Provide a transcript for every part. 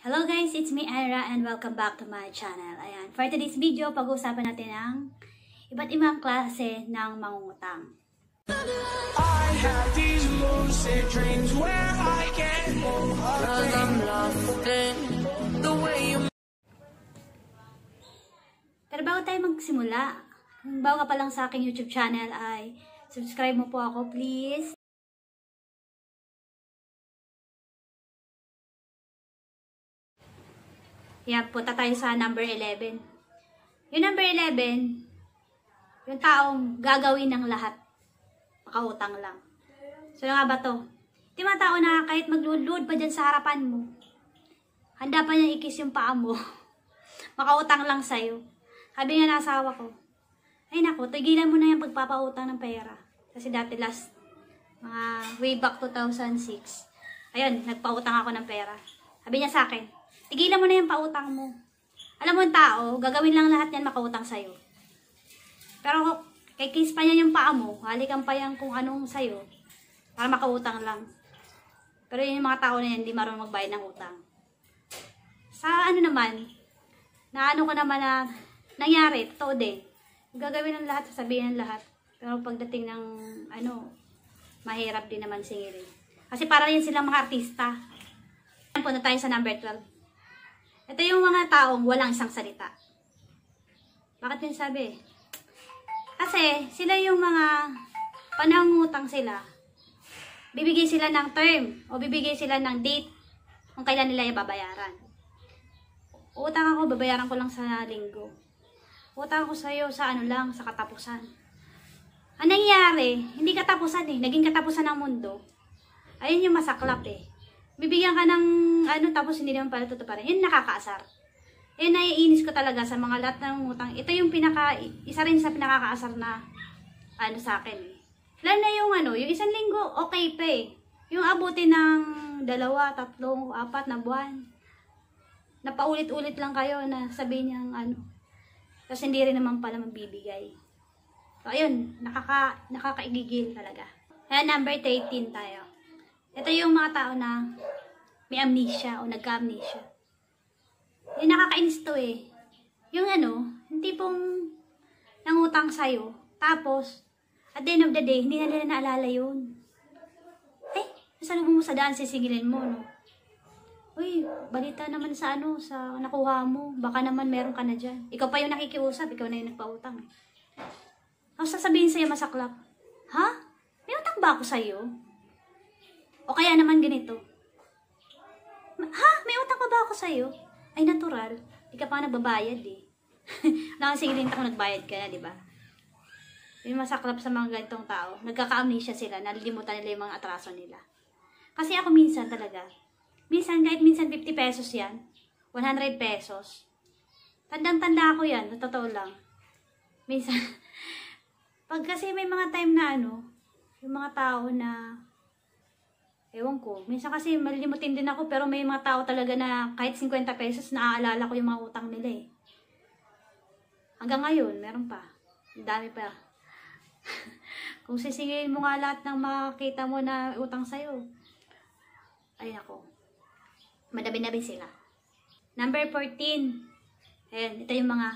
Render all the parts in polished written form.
Hello guys, it's me Ira and welcome back to my channel. Ayan, for today's video, pag-uusapan natin ang iba't ibang klase ng mangungutang. I have these lucid dreams where I can't move I'm lost in the way you. Pero bago tayo magsimula, kung bago ka pa lang sa aking YouTube channel ay subscribe mo po ako please. Yan, punta tayo sa number 11. Yung number 11, yung taong gagawin ng lahat. Makautang lang. So, nga ba to? Ito yung mga tao na kahit maglulud pa dyan sa harapan mo, handa pa niya ikis yung paa mo. Makautang lang sa'yo. Sabi nga ng asawa ko, ay naku, tigilan mo na yung pagpapautang ng pera. Kasi dati mga way back 2006, ayun, nagpautang ako ng pera. Sabi niya sa akin, tigilan mo na yung pautang mo. Alam mo yung tao, gagawin lang lahat yan makautang sa'yo. Pero kay kiss pa niya yung paa mo, halikan pa yan kung anong sa'yo, para makautang lang. Pero yung mga tao na yan, hindi marunong magbayad ng utang. Sa ano naman, na ano ko naman na nangyari, totoo din. Gagawin ng lahat, sasabihin ng lahat. Pero pagdating ng mahirap din naman singilin. Kasi para rin silang mga artista. Punta tayo sa number 12. Ito yung mga taong walang isang salita. Bakit din sabi? Kasi sila yung mga panangutang sila. Bibigay sila ng term o bibigay sila ng date kung kailan nila ibabayaran. Utang ako, babayaran ko lang sa linggo. Utang ako sa'yo sa ano lang, sa katapusan. Ang nangyayari, hindi katapusan eh. Naging katapusan ng mundo. Ayun yung masaklap eh. Bibigyan ka ng tapos hindi naman pala tutuparin. Yun nakakaasar. Yun naiinis ko talaga sa mga lahat ng utang. Ito yung isa rin sa pinakakaasar na sa akin eh. Lalo na yung isang linggo, okay pa eh. Yung abutin ng 2, 3, 4 na buwan. Napaulit-ulit lang kayo na sabihin niyang Tapos hindi rin naman pala magbibigay. So ayun, nakakaigigil talaga. Kaya number 13 tayo. Ito yung mga tao na may amnesia o nagka-amnesia. Yung nakakainis to eh. Yung yung tipong nangutang sa'yo, tapos, at the end of the day, hindi na nila naalala yun. Nasalubong mo sa daan, sisingilin mo, no? Uy, balita naman sa sa nakuha mo. Baka naman meron ka na dyan. Ikaw pa yung nakikiusap, ikaw na yung nagpautang. Ang sasabihin sa'yo masaklap, ha? May utang ba ako sa'yo? O kaya naman ganito. Ha? May utang pa ba ako sa'yo? Ay, natural. Di ka pa nagbabayad eh. Nakasingilin ako nagbayad ka na, di ba? Yung masaklap sa mga ganitong tao, nagkaka-amnesia sila, nalilimutan nila yung mga atraso nila. Kasi ako minsan talaga, kahit minsan 50 pesos yan, 100 pesos. Tandang-tanda ako yan, totoo lang. Minsan, pag kasi may mga time na yung mga tao na ewan ko. Minsan kasi malilimutin din ako pero may mga tao talaga na kahit 50 pesos naaalala ko yung mga utang nila eh. Hanggang ngayon, meron pa. Ang dami pa. Kung sisingilin mo nga lahat ng makakita mo na utang sa'yo, ay ako. Madami-dabi sila. Number 14. Ayan, ito yung mga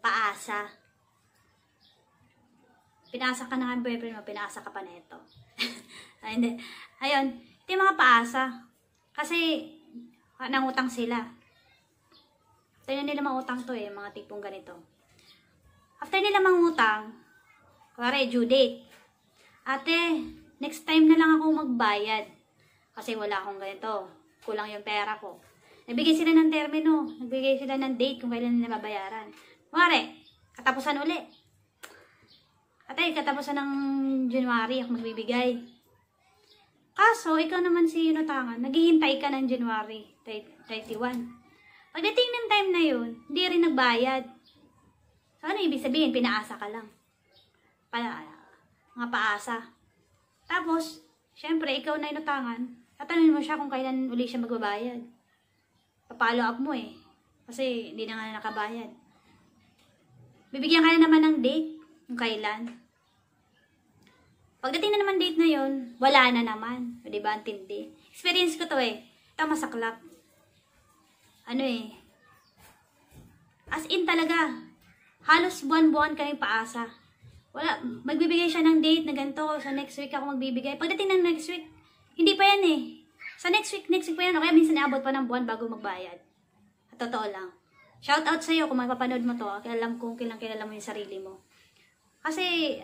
paasa. Pinaasa ka na nga boyfriend mo, pinaasa ka pa na ito. Ay, hindi. Ayun, ito yung mga paasa. Kasi, nangutang sila. After na nila mangutang to eh, mga tipong ganito. After nila mangutang, kuwari, due date. Ate, next time na lang ako magbayad. Kasi wala akong ganito. Kulang yung pera ko. Nagbigay sila ng termino. Nagbigay sila ng date kung kailan nila mabayaran. Kuwari, katapusan uli. Ate, katapusan ng January ako magbibigay. Kaso, ikaw naman si inutangan, naghihintay ka ng January 31. Pagdating ng time na yun, hindi rin nagbayad. So, ano ibig sabihin? Pinaasa ka lang. Mga paasa. Tapos, syempre, ikaw na inutangan, tatanungin mo siya kung kailan uli siya magbabayad. Papalo up mo eh. Kasi, hindi na nga nakabayad. Bibigyan ka na naman ng date kung kailan. Pagdating na naman date na yun, wala na naman. O diba, ang tindi. Experience ko to eh. Ito masaklap. ano eh, as in talaga, halos buwan-buwan kami paasa. Wala, magbibigay siya ng date na ganito, sa next week ako magbibigay. Pagdating ng next week, hindi pa yan eh. Sa next week pa yan, o kaya minsan naabot pa ng buwan bago magbayad. At totoo lang. Shout out sa'yo kung mapapanood mo to, alam kung kilala mo yung sarili mo. Kasi,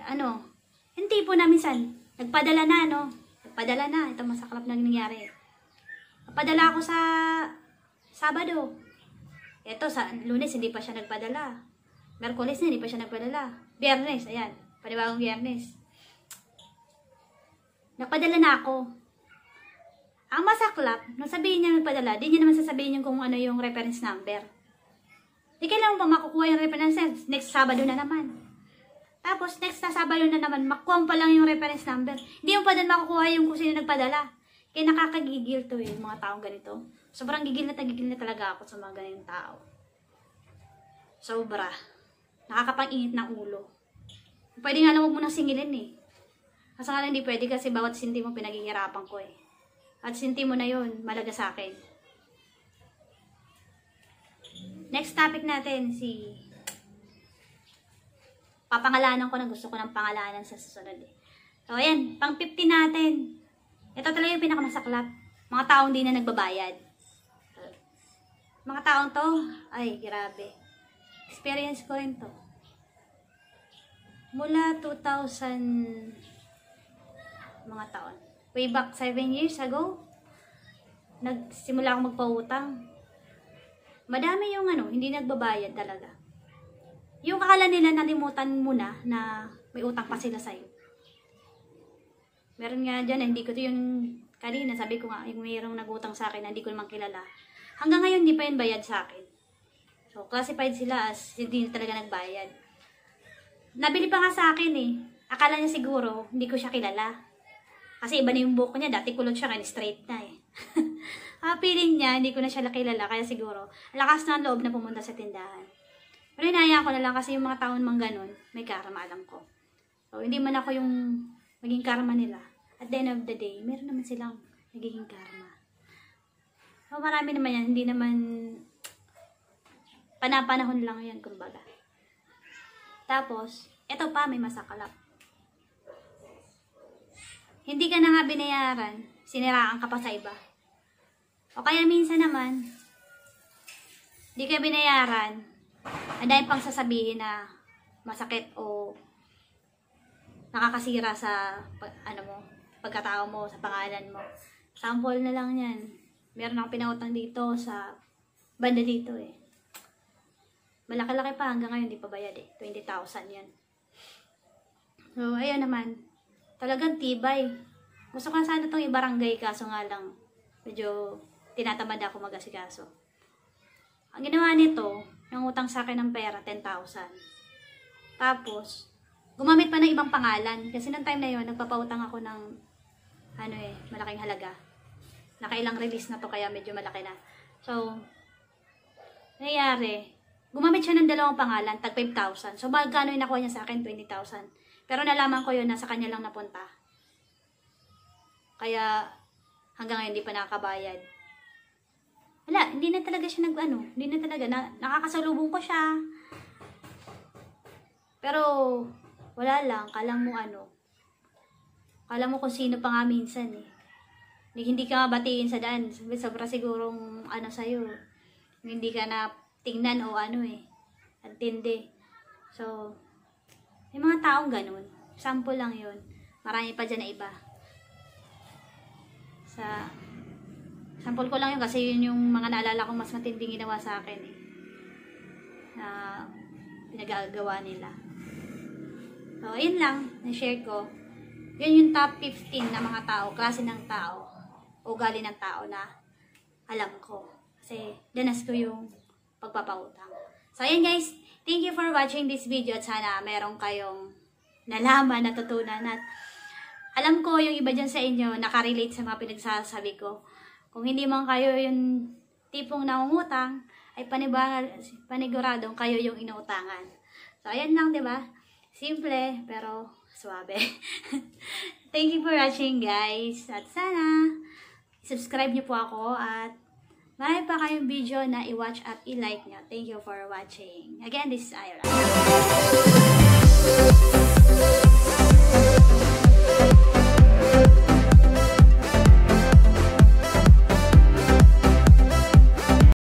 hindi po na minsan, nagpadala na, ito masaklap na nangyari. Nagpadala ako sa Sabado. Ito, sa Lunes, hindi pa siya nagpadala. Merkulis na, hindi pa siya nagpadala. Biyernes, ayan. Panibagong Biyernes. Nagpadala na ako. Ang masaklap, nung sabihin niya nagpadala, di niya naman sasabihin yung kung ano yung reference number. Di kailangan pa makukuha yung reference number. Next Sabado na naman. Tapos, next na Sabado na naman, makuha pa lang yung reference number. Hindi mo pa din makukuha yung kung sino nagpadala. Kaya nakakagigil to yung mga taong ganito. Sobrang gigil na talaga ako sa mga ganitong tao. Sobra. Nakakapang-init ng ulo. Pwede nga lang huwag mo nang singilin eh. Kasi nga lang hindi pwede kasi bawat sinti mo pinaghihirapan ko eh. At sinti mo na yun, malaga sa akin. Next topic natin, papangalanan ko na gusto ko ng pangalanan sa susunod eh. So ayan, pang 50 natin. Ito talaga yung pinakamasaklap. Mga taong di na nagbabayad. Mga taong to, ay grabe. Experience ko rin to. Mula 2000 mga taon. Way back 7 years ago, nagsimula akong magpautang. Madami yung hindi nagbabayad talaga. Yung akala nila nalimutan mo na may utang pa sila sa'yo. Meron nga dyan, hindi ko to yung kanina, sabi ko nga, yung mayroong nagutang sa akin, hindi ko naman kilala. Hanggang ngayon, hindi pa yun bayad sa akin. So, classified sila as hindi talaga nagbayad. Nabili pa nga sa akin eh. Akala niya siguro, hindi ko siya kilala. Kasi iba na yung buhok niya, dati kulot siya, kaya straight na eh. Feeling niya, hindi ko na siya kilala, kaya siguro, lakas na ang loob na pumunta sa tindahan. Pero hinayaan ko na lang kasi yung mga taon mang ganun, may karma, alam ko. So, hindi man ako yung maging karma nila. At the end of the day, meron naman silang nagiging karma. So, marami naman yan, hindi naman panapanahon lang yan, kumbaga. Tapos, eto pa, may masakalap. Hindi ka na nga binayaran, siniraan ka pa sa iba. O kaya minsan naman, hindi ka binayaran, ang dahil pang sasabihin na masakit o nakakasira sa pagkatao mo, sa pangalan mo. Sample na lang yan. Meron akong pinautang dito sa banda dito eh. Malaki-laki pa hanggang ngayon, di pa bayad eh. 20,000 yan. So, ayun naman. Talagang tibay. Gusto ko sana itong ibarangay, kaso nga lang, medyo tinatamad ako mag-asikaso. Ang ginawa nito, yung utang sa akin ng pera, 10,000. Tapos, gumamit pa ng ibang pangalan. Kasi nung time na yun, nagpapautang ako ng, malaking halaga. Nakailang release na to, kaya medyo malaki na. So, nangyari, gumamit siya ng dalawang pangalan, tag 5,000. So, magkano yung nakuha niya sa akin? 20,000. Pero nalaman ko yun, nasa kanya lang napunta. Kaya, hanggang ngayon, hindi pa nakakabayad. Wala, hindi na talaga siya hindi na talaga, nakakasalubong ko siya. Pero, wala lang, kala mo kung sino pa nga minsan eh. Hindi ka batiin sa daan, sobra sigurong sa'yo. Hindi ka na tingnan o ang tindi. So, may mga taong ganun. Sample lang yun. Marami pa dyan na iba. Sample ko lang yun kasi yun yung mga naalala kong mas matinding ginawa sa akin eh. Na pinagagawa nila. So, ayun lang. Na-share ko. Yun yung top 15 na mga tao, klase ng tao, ugali ng tao na alam ko. Kasi danas ko yung pagpapautang. So, ayun guys. Thank you for watching this video at sana meron kayong nalaman, natutunan at alam ko yung iba dyan sa inyo nakarelate sa mga pinagsasabi ko. Kung hindi man kayo yung tipong nangungutang, ay paniguradong kayo yung inuutangan. So, ayan lang, diba? Simple, pero suabe. Thank you for watching, guys. At sana, subscribe niyo po ako at Marami pa kayong video na i-watch at i-like nyo. Thank you for watching. Again, this is Ira.